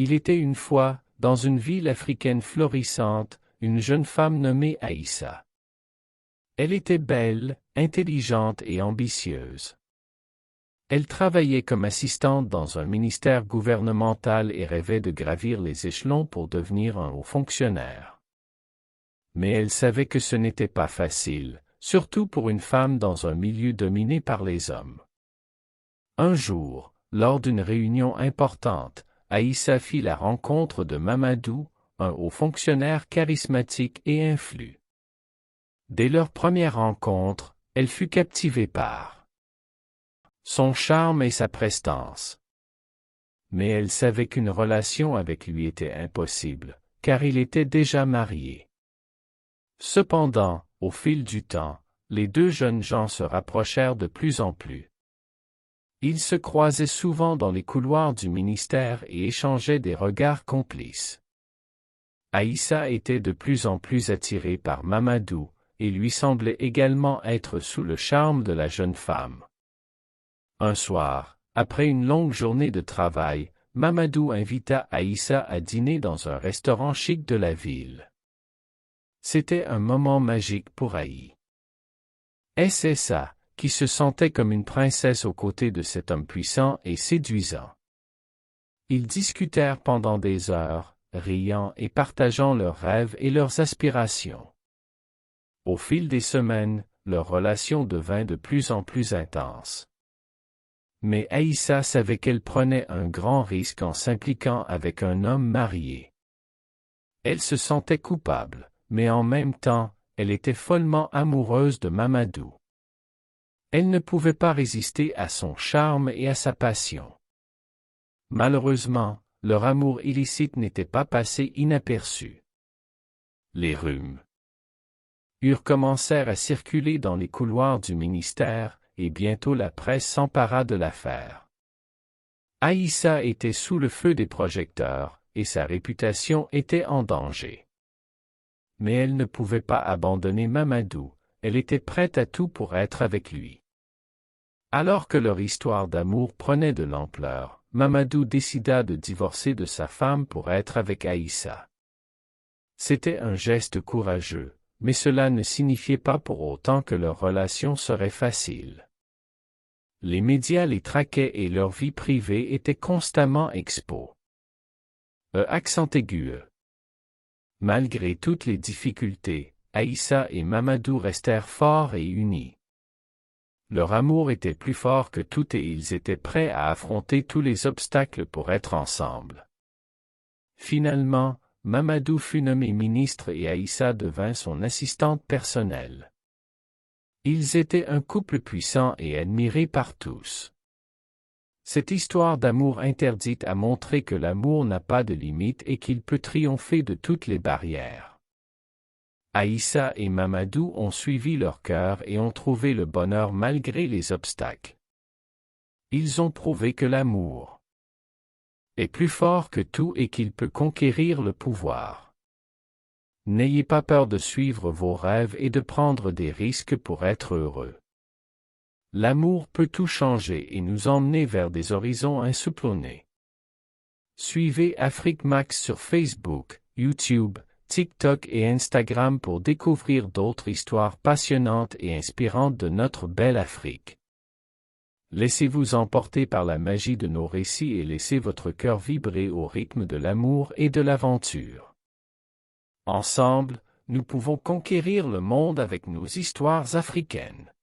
Il était une fois, dans une ville africaine florissante, une jeune femme nommée Aïssa. Elle était belle, intelligente et ambitieuse. Elle travaillait comme assistante dans un ministère gouvernemental et rêvait de gravir les échelons pour devenir un haut fonctionnaire. Mais elle savait que ce n'était pas facile, surtout pour une femme dans un milieu dominé par les hommes. Un jour, lors d'une réunion importante, Aïssa fit la rencontre de Mamadou, un haut fonctionnaire charismatique et influent. Dès leur première rencontre, elle fut captivée par son charme et sa prestance. Mais elle savait qu'une relation avec lui était impossible, car il était déjà marié. Cependant, au fil du temps, les deux jeunes gens se rapprochèrent de plus en plus. Ils se croisaient souvent dans les couloirs du ministère et échangeaient des regards complices. Aïssa était de plus en plus attirée par Mamadou, et lui semblait également être sous le charme de la jeune femme. Un soir, après une longue journée de travail, Mamadou invita Aïssa à dîner dans un restaurant chic de la ville. C'était un moment magique pour Aïssa, qui se sentait comme une princesse aux côtés de cet homme puissant et séduisant. Ils discutèrent pendant des heures, riant et partageant leurs rêves et leurs aspirations. Au fil des semaines, leur relation devint de plus en plus intense. Mais Aïssa savait qu'elle prenait un grand risque en s'impliquant avec un homme marié. Elle se sentait coupable, mais en même temps, elle était follement amoureuse de Mamadou. Elle ne pouvait pas résister à son charme et à sa passion. Malheureusement, leur amour illicite n'était pas passé inaperçu. Les rumeurs commencèrent à circuler dans les couloirs du ministère, et bientôt la presse s'empara de l'affaire. Aïssa était sous le feu des projecteurs, et sa réputation était en danger. Mais elle ne pouvait pas abandonner Mamadou, elle était prête à tout pour être avec lui. Alors que leur histoire d'amour prenait de l'ampleur, Mamadou décida de divorcer de sa femme pour être avec Aïssa. C'était un geste courageux, mais cela ne signifiait pas pour autant que leur relation serait facile. Les médias les traquaient et leur vie privée était constamment exposée. Accent aigu. Malgré toutes les difficultés, Aïssa et Mamadou restèrent forts et unis. Leur amour était plus fort que tout et ils étaient prêts à affronter tous les obstacles pour être ensemble. Finalement, Mamadou fut nommé ministre et Aïssa devint son assistante personnelle. Ils étaient un couple puissant et admiré par tous. Cette histoire d'amour interdite a montré que l'amour n'a pas de limite et qu'il peut triompher de toutes les barrières. Aïssa et Mamadou ont suivi leur cœur et ont trouvé le bonheur malgré les obstacles. Ils ont prouvé que l'amour est plus fort que tout et qu'il peut conquérir le pouvoir. N'ayez pas peur de suivre vos rêves et de prendre des risques pour être heureux. L'amour peut tout changer et nous emmener vers des horizons insoupçonnés. Suivez Afrique Max sur Facebook, YouTube, TikTok et Instagram pour découvrir d'autres histoires passionnantes et inspirantes de notre belle Afrique. Laissez-vous emporter par la magie de nos récits et laissez votre cœur vibrer au rythme de l'amour et de l'aventure. Ensemble, nous pouvons conquérir le monde avec nos histoires africaines.